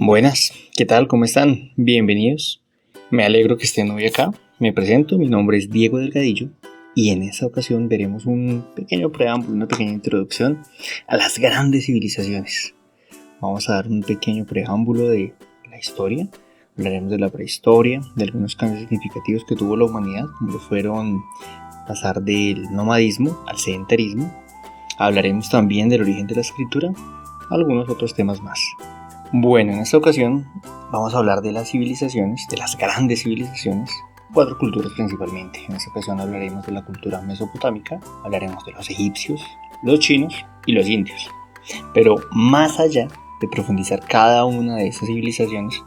Buenas, ¿qué tal? ¿Cómo están? Bienvenidos. Me alegro que estén hoy acá. Me presento, mi nombre es Diego Delgadillo y en esta ocasión veremos un pequeño preámbulo, una pequeña introducción a las grandes civilizaciones. Vamos a dar un pequeño preámbulo de la historia. Hablaremos de la prehistoria, de algunos cambios significativos que tuvo la humanidad, como lo fueron pasar del nomadismo al sedentarismo. Hablaremos también del origen de la escritura, algunos otros temas más. Bueno, en esta ocasión vamos a hablar de las civilizaciones, de las grandes civilizaciones, 4 culturas principalmente. En esta ocasión hablaremos de la cultura mesopotámica, hablaremos de los egipcios, los chinos y los indios. Pero más allá de profundizar cada una de estas civilizaciones,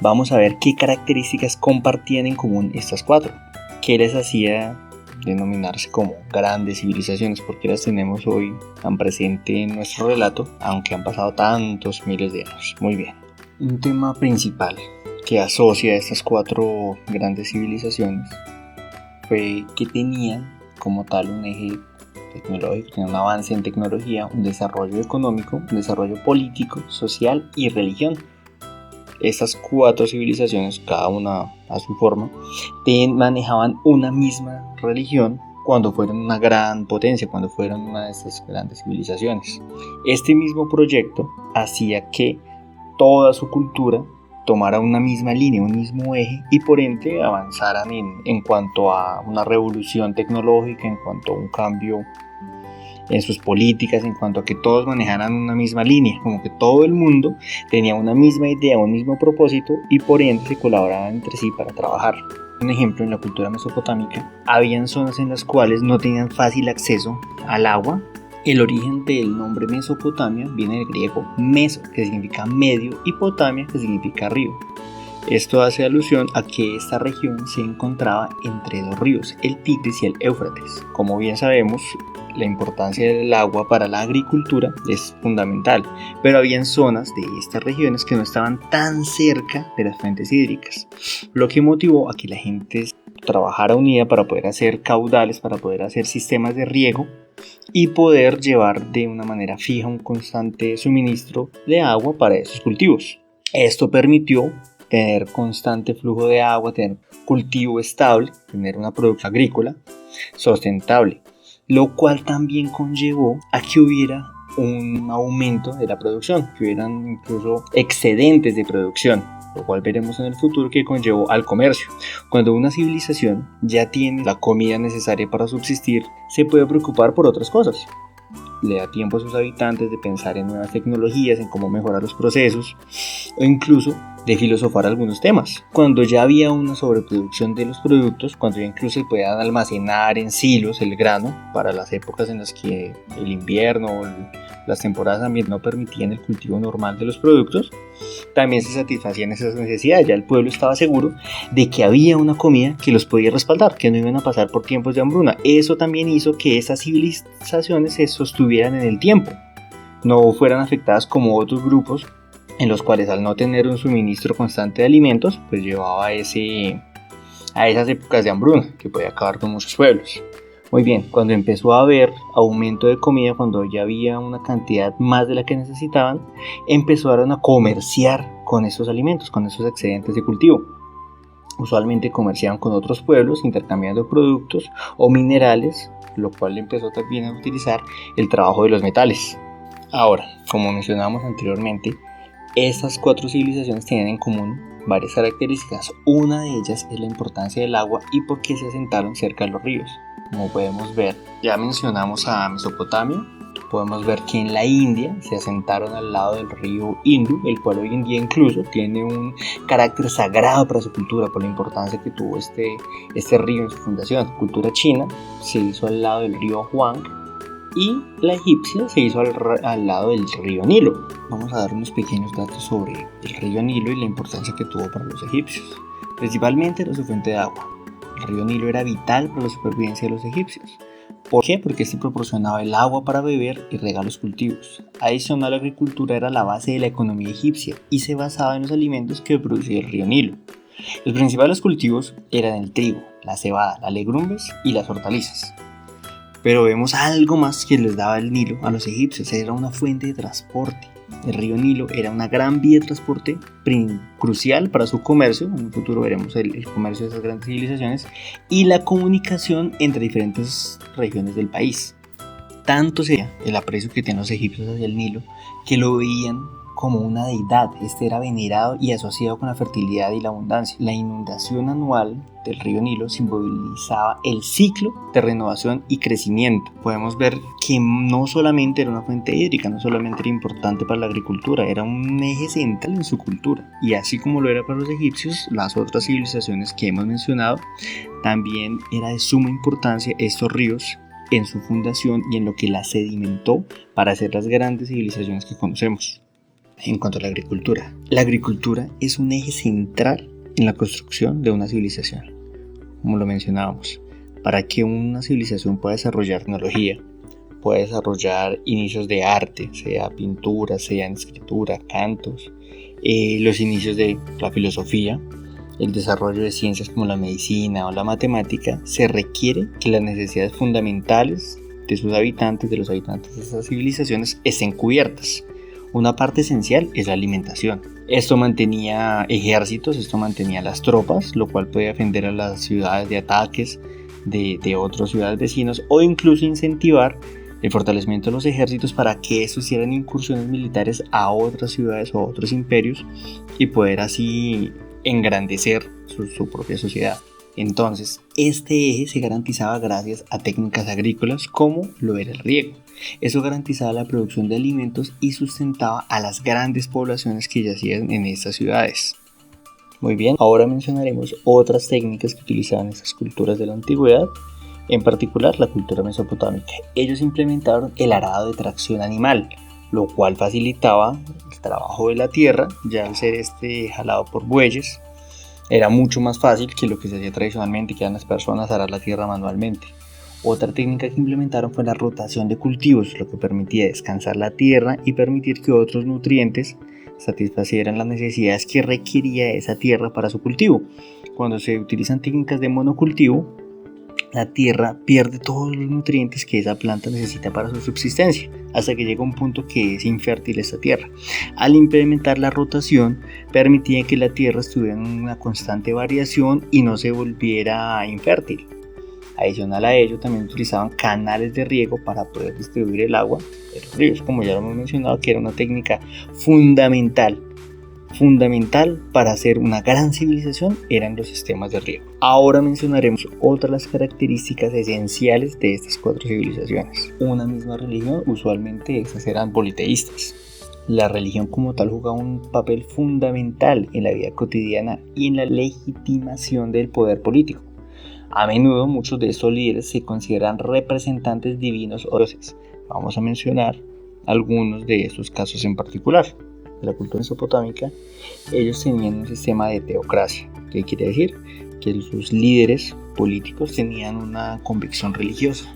vamos a ver qué características compartían en común estas 4, qué les hacía denominarse como grandes civilizaciones, porque las tenemos hoy tan presente en nuestro relato, aunque han pasado tantos miles de años. Muy bien, un tema principal que asocia a estas 4 grandes civilizaciones fue que tenían como tal un eje tecnológico, tenían un avance en tecnología, un desarrollo económico, un desarrollo político, social y religión. Estas 4 civilizaciones, cada una a su forma, manejaban una misma religión cuando fueron una gran potencia, cuando fueron una de estas grandes civilizaciones. Este mismo proyecto hacía que toda su cultura tomara una misma línea, un mismo eje y por ende avanzaran en cuanto a una revolución tecnológica, en cuanto a un cambio en sus políticas, en cuanto a que todos manejaran una misma línea, como que todo el mundo tenía una misma idea, un mismo propósito y por ende se colaboraban entre sí para trabajar. Un ejemplo, en la cultura mesopotámica, habían zonas en las cuales no tenían fácil acceso al agua. El origen del nombre Mesopotamia viene del griego meso, que significa medio, y potamia, que significa río. Esto hace alusión a que esta región se encontraba entre 2 ríos, el Tigris y el Éufrates. Como bien sabemos, la importancia del agua para la agricultura es fundamental, pero habían zonas de estas regiones que no estaban tan cerca de las fuentes hídricas, lo que motivó a que la gente trabajara unida para poder hacer caudales, para poder hacer sistemas de riego y poder llevar de una manera fija un constante suministro de agua para esos cultivos. Esto permitió tener constante flujo de agua, tener cultivo estable, tener una producción agrícola sustentable, lo cual también conllevó a que hubiera un aumento de la producción, que hubieran incluso excedentes de producción, lo cual veremos en el futuro que conllevó al comercio. Cuando una civilización ya tiene la comida necesaria para subsistir, se puede preocupar por otras cosas. Le da tiempo a sus habitantes de pensar en nuevas tecnologías, en cómo mejorar los procesos o incluso de filosofar algunos temas. Cuando ya había una sobreproducción de los productos, cuando ya incluso se podían almacenar en silos el grano para las épocas en las que el invierno o las temporadas también no permitían el cultivo normal de los productos, también se satisfacían esas necesidades. Ya el pueblo estaba seguro de que había una comida que los podía respaldar, que no iban a pasar por tiempos de hambruna. Eso también hizo que esas civilizaciones se sostuvieran en el tiempo, no fueran afectadas como otros grupos en los cuales al no tener un suministro constante de alimentos, pues llevaba a esas épocas de hambruna que podía acabar con muchos pueblos. Muy bien, cuando empezó a haber aumento de comida, cuando ya había una cantidad más de la que necesitaban, empezaron a comerciar con esos alimentos, con esos excedentes de cultivo. Usualmente comerciaban con otros pueblos intercambiando productos o minerales, lo cual empezó también a utilizar el trabajo de los metales. Ahora, como mencionamos anteriormente, estas 4 civilizaciones tienen en común varias características. Una de ellas es la importancia del agua y por qué se asentaron cerca de los ríos. Como podemos ver, ya mencionamos a Mesopotamia. Podemos ver que en la India se asentaron al lado del río Indo, el cual hoy en día incluso tiene un carácter sagrado para su cultura por la importancia que tuvo este río en su fundación. La cultura china se hizo al lado del río Huang y la egipcia se hizo al lado del río Nilo. Vamos a dar unos pequeños datos sobre el río Nilo y la importancia que tuvo para los egipcios. Principalmente era su fuente de agua. El río Nilo era vital para la supervivencia de los egipcios. ¿Por qué? Porque este proporcionaba el agua para beber y regar los cultivos. Adicional, la agricultura era la base de la economía egipcia y se basaba en los alimentos que producía el río Nilo. Los principales cultivos eran el trigo, la cebada, las legumbres y las hortalizas. Pero vemos algo más que les daba el Nilo a los egipcios, era una fuente de transporte. El río Nilo era una gran vía de transporte crucial para su comercio. En un futuro veremos el comercio de esas grandes civilizaciones y la comunicación entre diferentes regiones del país. Tanto sería el aprecio que tenían los egipcios hacia el Nilo que lo veían como una deidad. Este era venerado y asociado con la fertilidad y la abundancia. La inundación anual del río Nilo simbolizaba el ciclo de renovación y crecimiento. Podemos ver que no solamente era una fuente hídrica, no solamente era importante para la agricultura, era un eje central en su cultura. Y así como lo era para los egipcios, las otras civilizaciones que hemos mencionado, también era de suma importancia estos ríos en su fundación y en lo que la sedimentó para hacer las grandes civilizaciones que conocemos. En cuanto a la agricultura es un eje central en la construcción de una civilización. Como lo mencionábamos, para que una civilización pueda desarrollar tecnología, pueda desarrollar inicios de arte, sea pintura, sea en escritura, cantos, los inicios de la filosofía, el desarrollo de ciencias como la medicina o la matemática, se requiere que las necesidades fundamentales de sus habitantes, de los habitantes de esas civilizaciones, estén cubiertas. Una parte esencial es la alimentación. Esto mantenía ejércitos, esto mantenía las tropas, lo cual podía defender a las ciudades de ataques de otras ciudades vecinas o incluso incentivar el fortalecimiento de los ejércitos para que estos hicieran incursiones militares a otras ciudades o a otros imperios y poder así engrandecer su propia sociedad. Entonces, este eje se garantizaba gracias a técnicas agrícolas como lo era el riego. Eso garantizaba la producción de alimentos y sustentaba a las grandes poblaciones que yacían en estas ciudades. Muy bien, ahora mencionaremos otras técnicas que utilizaban estas culturas de la antigüedad, en particular la cultura mesopotámica. Ellos implementaron el arado de tracción animal, lo cual facilitaba el trabajo de la tierra, ya al ser jalado por bueyes. Era mucho más fácil que lo que se hacía tradicionalmente, que eran las personas arar la tierra manualmente. Otra técnica que implementaron fue la rotación de cultivos, lo que permitía descansar la tierra y permitir que otros nutrientes satisfacieran las necesidades que requería esa tierra para su cultivo. Cuando se utilizan técnicas de monocultivo, la tierra pierde todos los nutrientes que esa planta necesita para su subsistencia, hasta que llega un punto que es infértil esta tierra. Al implementar la rotación, permitía que la tierra estuviera en una constante variación y no se volviera infértil. Adicional a ello, también utilizaban canales de riego para poder distribuir el agua de los ríos, como ya lo hemos mencionado, que era una técnica fundamental para hacer una gran civilización, eran los sistemas de riego. Ahora mencionaremos otras las características esenciales de estas cuatro civilizaciones. Una misma religión, usualmente estas eran politeístas. La religión como tal jugaba un papel fundamental en la vida cotidiana y en la legitimación del poder político. A menudo muchos de estos líderes se consideran representantes divinos o dioses. Vamos a mencionar algunos de estos casos en particular. De la cultura mesopotámica, ellos tenían un sistema de teocracia, que quiere decir que sus líderes políticos tenían una convicción religiosa.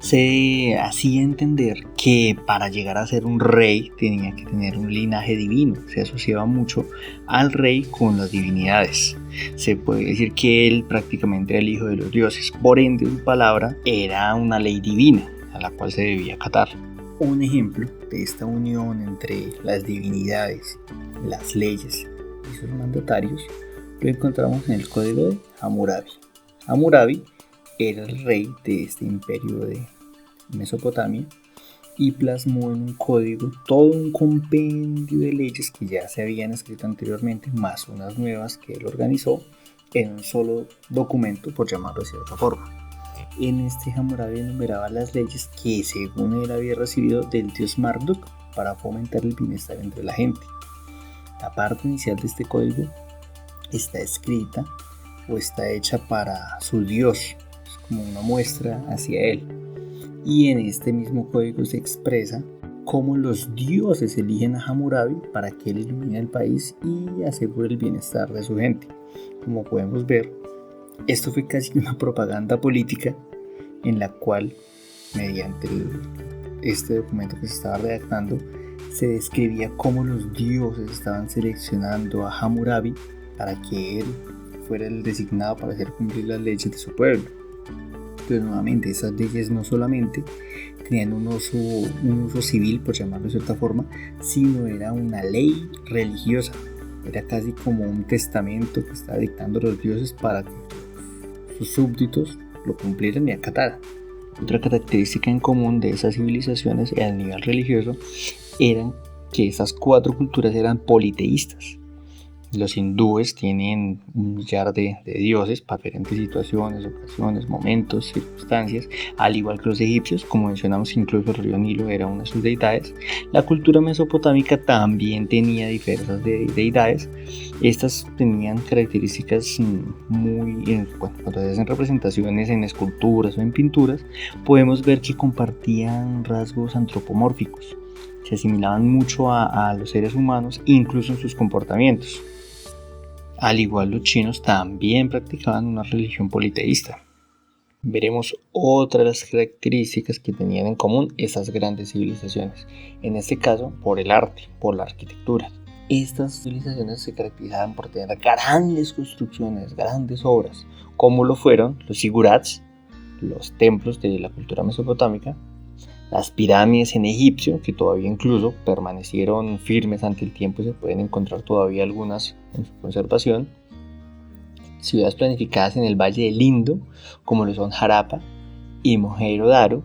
Se hacía entender que para llegar a ser un rey tenía que tener un linaje divino. Se asociaba mucho al rey con las divinidades. Se puede decir que él prácticamente era el hijo de los dioses. Por ende, su palabra era una ley divina a la cual se debía acatar. Un ejemplo de esta unión entre las divinidades, las leyes y sus mandatarios lo encontramos en el código de Hammurabi. Hammurabi era el rey de este imperio de Mesopotamia y plasmó en un código todo un compendio de leyes que ya se habían escrito anteriormente, más unas nuevas que él organizó en un solo documento, por llamarlo de cierta forma. En este Hammurabi enumeraba las leyes que según él había recibido del dios Marduk para fomentar el bienestar entre la gente. La parte inicial de este código está escrita o está hecha para su dios, es como una muestra hacia él. Y en este mismo código se expresa cómo los dioses eligen a Hammurabi para que él ilumine el país y asegure el bienestar de su gente. Como podemos ver, esto fue casi una propaganda política en la cual, mediante este documento que se estaba redactando, se describía cómo los dioses estaban seleccionando a Hammurabi para que él fuera el designado para hacer cumplir las leyes de su pueblo. pero nuevamente esas leyes no solamente tenían un uso civil, por llamarlo de cierta forma, sino era una ley religiosa. Era casi como un testamento que estaba dictando los dioses para que sus súbditos lo cumplieran y acataran. Otra característica en común de esas civilizaciones a nivel religioso eran que esas 4 culturas eran politeístas. Los hindúes tienen un millar de dioses para diferentes situaciones, ocasiones, momentos, circunstancias, al igual que los egipcios, como mencionamos, incluso el río Nilo era una de sus deidades. La cultura mesopotámica también tenía diversas deidades. Estas tenían características cuando se hacen representaciones en esculturas o en pinturas, podemos ver que compartían rasgos antropomórficos. Se asimilaban mucho a los seres humanos, incluso en sus comportamientos. Al igual, los chinos también practicaban una religión politeísta. Veremos otra de las características que tenían en común esas grandes civilizaciones, en este caso por el arte, por la arquitectura. Estas civilizaciones se caracterizaban por tener grandes construcciones, grandes obras, como lo fueron los zigurats, los templos de la cultura mesopotámica, las pirámides en Egipcio, que todavía incluso permanecieron firmes ante el tiempo y se pueden encontrar todavía algunas en su conservación. Ciudades planificadas en el Valle del Indo, como lo son Harappa y Mohenjo-Daro,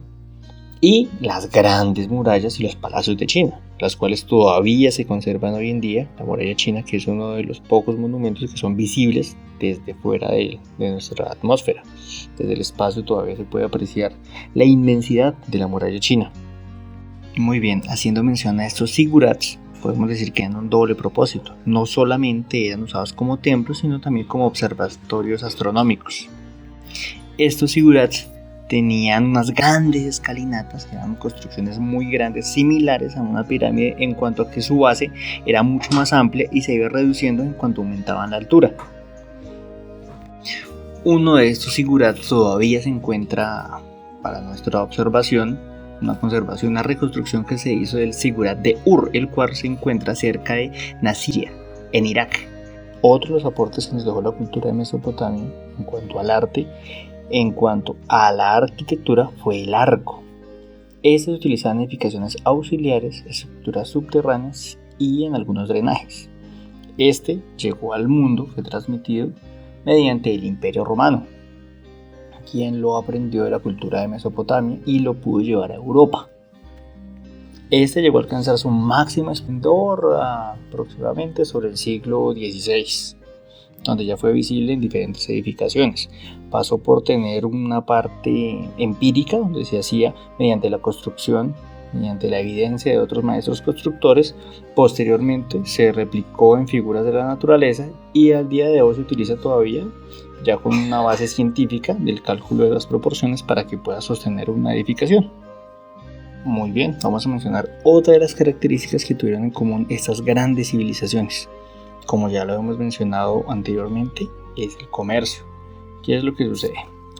y las grandes murallas y los palacios de China, las cuales todavía se conservan hoy en día. La muralla china, que es uno de los pocos monumentos que son visibles desde fuera de nuestra atmósfera. Desde el espacio todavía se puede apreciar la inmensidad de la muralla china. Muy bien, haciendo mención a estos zigurats, podemos decir que eran un doble propósito. No solamente eran usados como templos, sino también como observatorios astronómicos. Estos zigurats tenían unas grandes escalinatas, eran construcciones muy grandes, similares a una pirámide, en cuanto a que su base era mucho más amplia y se iba reduciendo en cuanto aumentaban la altura. Uno de estos zigurats todavía se encuentra para nuestra observación, una conservación, una reconstrucción que se hizo del zigurat de Ur, el cual se encuentra cerca de Nasiriyah, en Irak. Otro de los aportes que nos dejó la cultura de Mesopotamia en cuanto al arte, en cuanto a la arquitectura, fue el arco. Estas utilizaban edificaciones auxiliares, estructuras subterráneas y en algunos drenajes. Este llegó al mundo, fue transmitido mediante el Imperio Romano, quien lo aprendió de la cultura de Mesopotamia y lo pudo llevar a Europa. Este llegó a alcanzar su máximo esplendor aproximadamente sobre el siglo XVI, donde ya fue visible en diferentes edificaciones. Pasó por tener una parte empírica, donde se hacía mediante la construcción, mediante la evidencia de otros maestros constructores. Posteriormente se replicó en figuras de la naturaleza y al día de hoy se utiliza todavía, ya con una base científica del cálculo de las proporciones para que pueda sostener una edificación. Muy bien, vamos a mencionar otra de las características que tuvieron en común estas grandes civilizaciones. Como ya lo hemos mencionado anteriormente, es el comercio. ¿Qué es lo que sucede?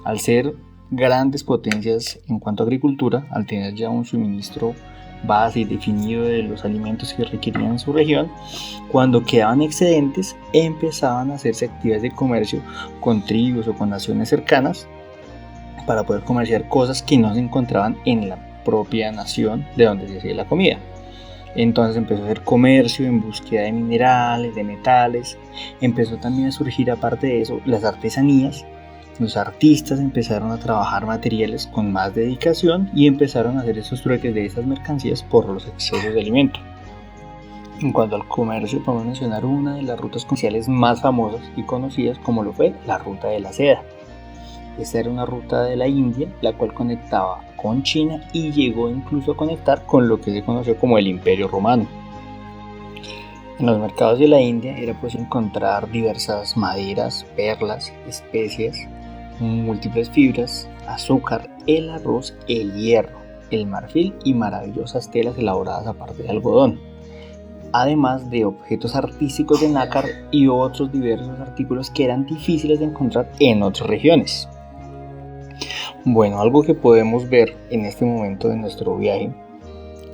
Al ser grandes potencias en cuanto a agricultura, al tener ya un suministro base y definido de los alimentos que requerían en su región, cuando quedaban excedentes, empezaban a hacerse actividades de comercio con tribus o con naciones cercanas para poder comerciar cosas que no se encontraban en la propia nación de donde se hacía la comida. Entonces empezó a hacer comercio en búsqueda de minerales, de metales. Empezó también a surgir, aparte de eso, las artesanías. Los artistas empezaron a trabajar materiales con más dedicación y empezaron a hacer esos trueques de esas mercancías por los excesos de alimento. En cuanto al comercio, podemos mencionar una de las rutas comerciales más famosas y conocidas, como lo fue la Ruta de la Seda. Esta era una ruta de la India, la cual conectaba con China y llegó incluso a conectar con lo que se conoció como el Imperio Romano. En los mercados de la India era posible encontrar diversas maderas, perlas, especias, múltiples fibras, azúcar, el arroz, el hierro, el marfil y maravillosas telas elaboradas a partir de algodón, además de objetos artísticos de nácar y otros diversos artículos que eran difíciles de encontrar en otras regiones. Bueno, algo que podemos ver en este momento de nuestro viaje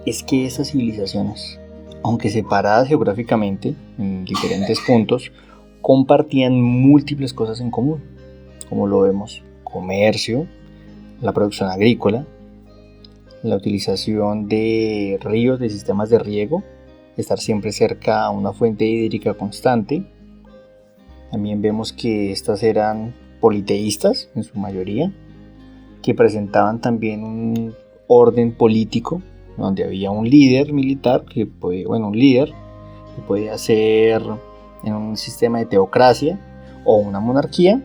es que esas civilizaciones, aunque separadas geográficamente en diferentes puntos, compartían múltiples cosas en común, como lo vemos: comercio, la producción agrícola, la utilización de ríos, de sistemas de riego, estar siempre cerca a una fuente hídrica constante. También vemos que estas eran politeístas en su mayoría, que presentaban también un orden político donde había un líder militar un líder que podía ser en un sistema de teocracia o una monarquía,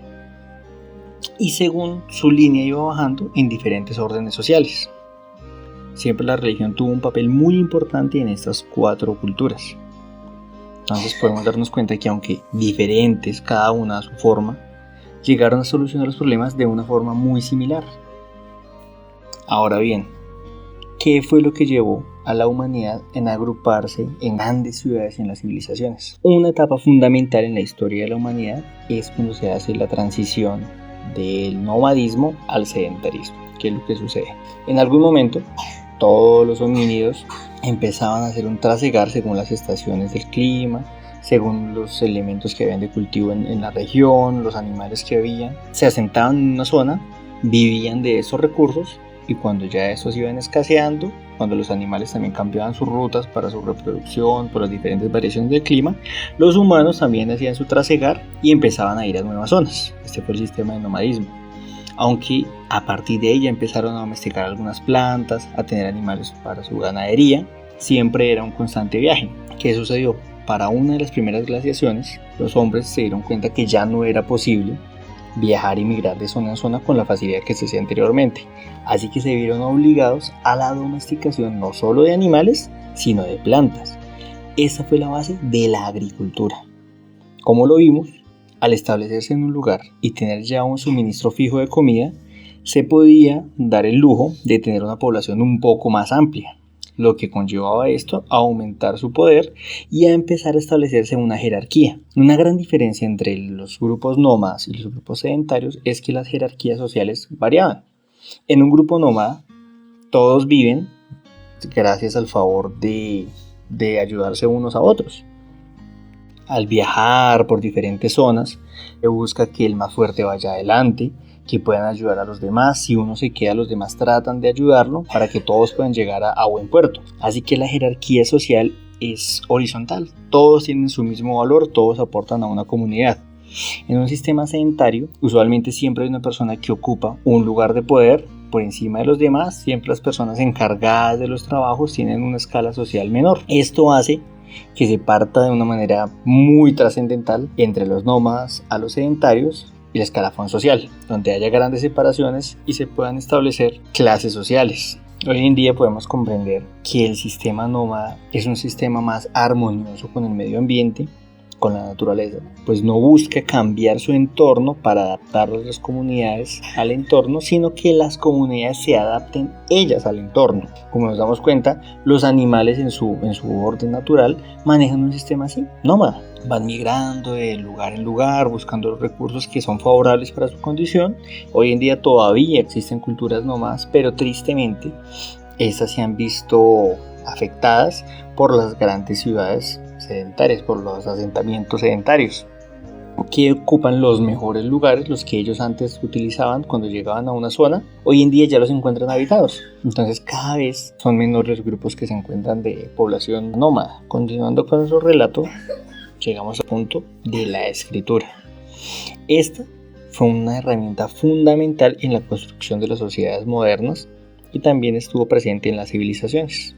y según su línea iba bajando en diferentes órdenes sociales. Siempre la religión tuvo un papel muy importante en estas 4 culturas. Entonces podemos darnos cuenta que aunque diferentes cada una a su forma, llegaron a solucionar los problemas de una forma muy similar. Ahora bien, ¿qué fue lo que llevó a la humanidad en agruparse en grandes ciudades y en las civilizaciones? Una etapa fundamental en la historia de la humanidad es cuando se hace la transición del nomadismo al sedentarismo. ¿Qué es lo que sucede? En algún momento, todos los homínidos empezaban a hacer un trasegar según las estaciones del clima, según los elementos que habían de cultivo en la región, los animales que había. Se asentaban en una zona, vivían de esos recursos, y cuando ya estos iban escaseando, cuando los animales también cambiaban sus rutas para su reproducción por las diferentes variaciones del clima, los humanos también hacían su trasegar y empezaban a ir a nuevas zonas. Este fue el sistema de nomadismo. Aunque a partir de ella empezaron a domesticar algunas plantas, a tener animales para su ganadería, siempre era un constante viaje. ¿Qué sucedió? Para una de las primeras glaciaciones, los hombres se dieron cuenta que ya no era posible viajar y migrar de zona en zona con la facilidad que se hacía anteriormente. Así que se vieron obligados a la domesticación no solo de animales, sino de plantas. Esa fue la base de la agricultura. Como lo vimos, al establecerse en un lugar y tener ya un suministro fijo de comida, se podía dar el lujo de tener una población un poco más amplia, lo que conllevaba esto a aumentar su poder y a empezar a establecerse una jerarquía. Una gran diferencia entre los grupos nómadas y los grupos sedentarios es que las jerarquías sociales variaban. En un grupo nómada, todos viven gracias al favor de ayudarse unos a otros. Al viajar por diferentes zonas, se busca que el más fuerte vaya adelante, que puedan ayudar a los demás. Si uno se queda, los demás tratan de ayudarlo para que todos puedan llegar a buen puerto. Así que la jerarquía social es horizontal. Todos tienen su mismo valor, todos aportan a una comunidad. En un sistema sedentario, usualmente siempre hay una persona que ocupa un lugar de poder por encima de los demás. Siempre las personas encargadas de los trabajos tienen una escala social menor. Esto hace que se parta de una manera muy trascendental entre los nómadas a los sedentarios y el escalafón social, donde haya grandes separaciones y se puedan establecer clases sociales. Hoy en día podemos comprender que el sistema nómada es un sistema más armonioso con el medio ambiente, con la naturaleza, pues no busca cambiar su entorno para adaptar a las comunidades al entorno, sino que las comunidades se adapten ellas al entorno. Como nos damos cuenta, los animales en su orden natural manejan un sistema así, nómada. Van migrando de lugar en lugar, buscando los recursos que son favorables para su condición. Hoy en día todavía existen culturas nómadas, pero tristemente estas se han visto afectadas por las grandes ciudades sedentarias, por los asentamientos sedentarios, que ocupan los mejores lugares, los que ellos antes utilizaban cuando llegaban a una zona. Hoy en día ya los encuentran habitados. Entonces cada vez son menores los grupos que se encuentran de población nómada. Continuando con nuestro relato, llegamos al punto de la escritura. Esta fue una herramienta fundamental en la construcción de las sociedades modernas y también estuvo presente en las civilizaciones.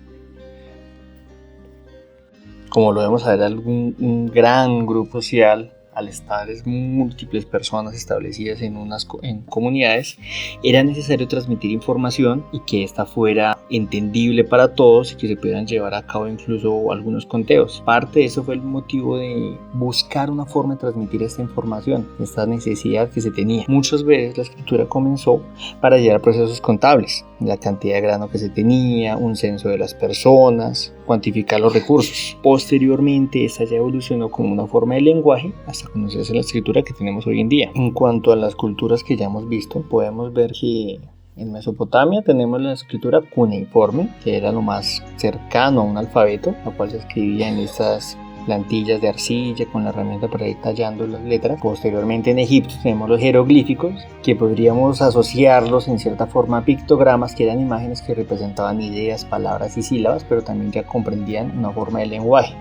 Como lo vemos a ver, un gran grupo social, al estar múltiples personas establecidas en comunidades, era necesario transmitir información y que ésta fuera entendible para todos y que se pudieran llevar a cabo incluso algunos conteos. Parte de eso fue el motivo de buscar una forma de transmitir esta información, esta necesidad que se tenía. Muchas veces la escritura comenzó para llevar procesos contables, la cantidad de grano que se tenía, un censo de las personas, cuantificar los recursos. Posteriormente, esta ya evolucionó como una forma de lenguaje hasta conocerse la escritura que tenemos hoy en día. En cuanto a las culturas que ya hemos visto, podemos ver que en Mesopotamia tenemos la escritura cuneiforme, que era lo más cercano a un alfabeto, la cual se escribía en estas plantillas de arcilla con la herramienta para ir tallando las letras. Posteriormente en Egipto tenemos los jeroglíficos, que podríamos asociarlos en cierta forma a pictogramas, que eran imágenes que representaban ideas, palabras y sílabas, pero también ya comprendían una forma de lenguaje.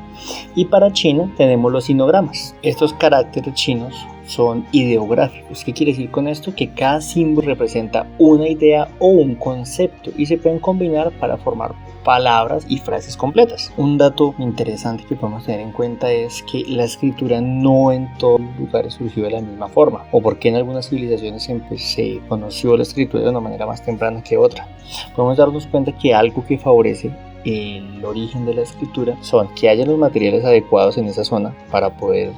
Y para China tenemos los sinogramas. Estos caracteres chinos son ideográficos. ¿Qué quiere decir con esto? Que cada símbolo representa una idea o un concepto y se pueden combinar para formar palabras y frases completas. Un dato interesante que podemos tener en cuenta es que la escritura no en todos los lugares surgió de la misma forma, o porque en algunas civilizaciones se conoció la escritura de una manera más temprana que otra. Podemos darnos cuenta que algo que favorece el origen de la escritura son que haya los materiales adecuados en esa zona para poder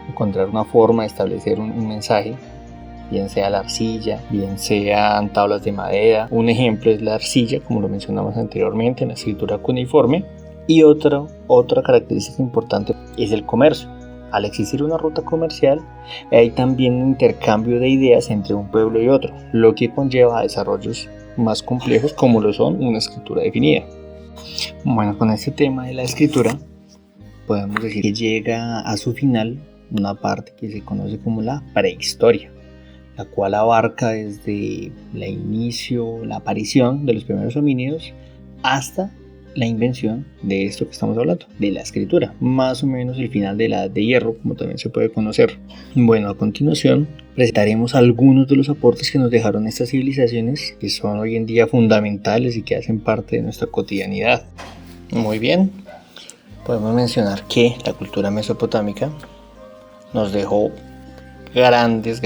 encontrar una forma de establecer un mensaje, bien sea la arcilla, bien sean tablas de madera. Un ejemplo es la arcilla, como lo mencionamos anteriormente, en la escritura cuneiforme. Y otra característica importante es el comercio. Al existir una ruta comercial, hay también un intercambio de ideas entre un pueblo y otro, lo que conlleva a desarrollos más complejos como lo son una escritura definida. Bueno, con este tema de la escritura podemos decir que llega a su final una parte que se conoce como la prehistoria, la cual abarca desde la aparición de los primeros homínidos hasta la invención de esto que estamos hablando, de la escritura, más o menos el final de la Edad de Hierro, como también se puede conocer. Bueno, a continuación presentaremos algunos de los aportes que nos dejaron estas civilizaciones, que son hoy en día fundamentales y que hacen parte de nuestra cotidianidad. Muy bien, podemos mencionar que la cultura mesopotámica nos dejó grandes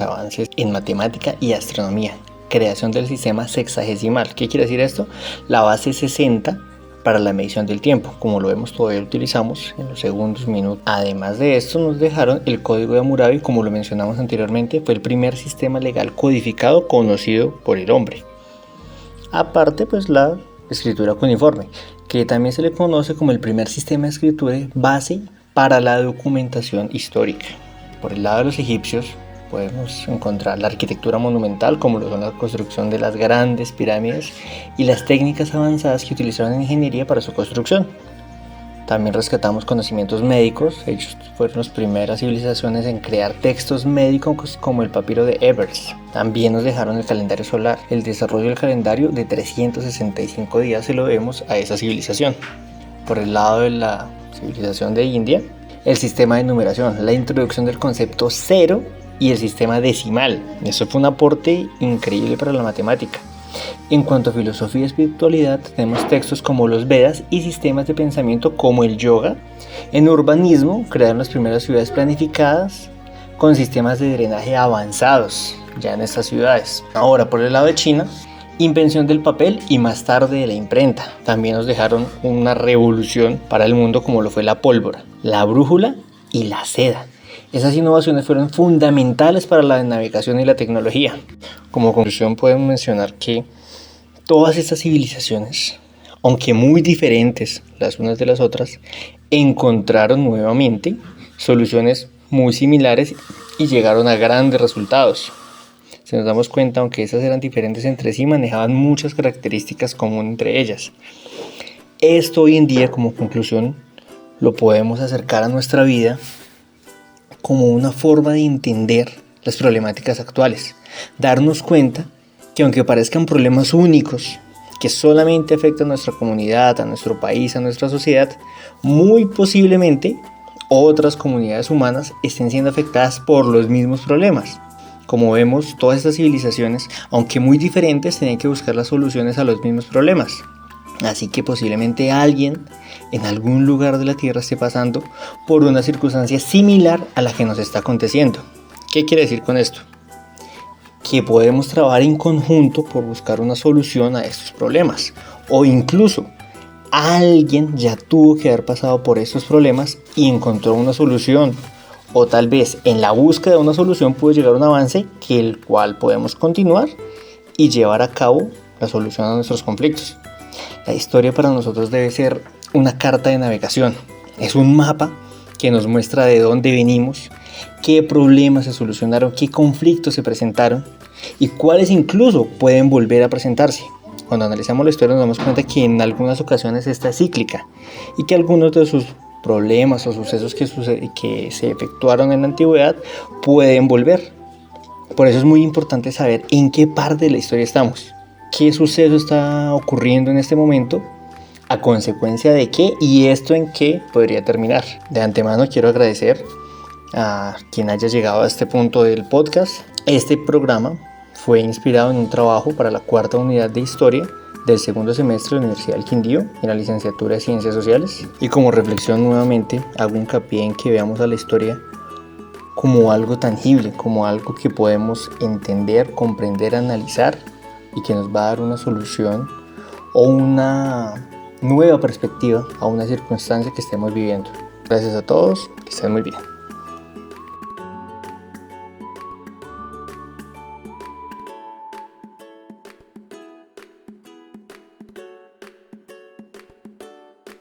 avances en matemática y astronomía. Creación del sistema sexagesimal. ¿Qué quiere decir esto? La base 60 para la medición del tiempo. Como lo vemos, todavía lo utilizamos en los segundos, minutos. Además de esto, nos dejaron el código de Hammurabi, como lo mencionamos anteriormente, fue el primer sistema legal codificado conocido por el hombre. Aparte, pues la escritura cuneiforme, que también se le conoce como el primer sistema de escritura base para la documentación histórica. Por el lado de los egipcios podemos encontrar la arquitectura monumental, como lo son la construcción de las grandes pirámides y las técnicas avanzadas que utilizaron en ingeniería para su construcción. También rescatamos conocimientos médicos. Ellos fueron las primeras civilizaciones en crear textos médicos como el papiro de Ebers. También nos dejaron el calendario solar. El desarrollo del calendario de 365 días se lo debemos a esa civilización. Por el lado de la civilización de India, el sistema de numeración, la introducción del concepto cero y el sistema decimal. Eso fue un aporte increíble para la matemática. En cuanto a filosofía y espiritualidad, tenemos textos como los Vedas y sistemas de pensamiento como el yoga. En urbanismo, crearon las primeras ciudades planificadas con sistemas de drenaje avanzados ya en estas ciudades. Ahora, por el lado de China, invención del papel y más tarde de la imprenta. También nos dejaron una revolución para el mundo como lo fue la pólvora, la brújula y la seda. Esas innovaciones fueron fundamentales para la navegación y la tecnología. Como conclusión podemos mencionar que todas estas civilizaciones, aunque muy diferentes las unas de las otras, encontraron nuevamente soluciones muy similares y llegaron a grandes resultados. Si nos damos cuenta, aunque esas eran diferentes entre sí, manejaban muchas características comunes entre ellas. Esto hoy en día, como conclusión, lo podemos acercar a nuestra vida como una forma de entender las problemáticas actuales. Darnos cuenta que aunque parezcan problemas únicos, que solamente afectan a nuestra comunidad, a nuestro país, a nuestra sociedad, muy posiblemente otras comunidades humanas estén siendo afectadas por los mismos problemas. Como vemos, todas estas civilizaciones, aunque muy diferentes, tenían que buscar las soluciones a los mismos problemas. Así que posiblemente alguien en algún lugar de la Tierra esté pasando por una circunstancia similar a la que nos está aconteciendo. ¿Qué quiere decir con esto? Que podemos trabajar en conjunto por buscar una solución a estos problemas. O incluso alguien ya tuvo que haber pasado por estos problemas y encontró una solución. O tal vez en la búsqueda de una solución pudo llegar a un avance que el cual podemos continuar y llevar a cabo la solución a nuestros conflictos. La historia para nosotros debe ser una carta de navegación. Es un mapa que nos muestra de dónde venimos, qué problemas se solucionaron, qué conflictos se presentaron y cuáles incluso pueden volver a presentarse. Cuando analizamos la historia nos damos cuenta que en algunas ocasiones esta es cíclica y que algunos de sus problemas o sucesos que se efectuaron en la antigüedad pueden volver. Por eso es muy importante saber en qué parte de la historia estamos, qué suceso está ocurriendo en este momento, a consecuencia de qué y esto en qué podría terminar. De antemano quiero agradecer a quien haya llegado a este punto del podcast. Este programa fue inspirado en un trabajo para la cuarta unidad de historia del segundo semestre de la Universidad del Quindío en la licenciatura de Ciencias Sociales, y como reflexión nuevamente hago hincapié en que veamos a la historia como algo tangible, como algo que podemos entender, comprender, analizar y que nos va a dar una solución o una nueva perspectiva a una circunstancia que estemos viviendo. Gracias a todos, que estén muy bien.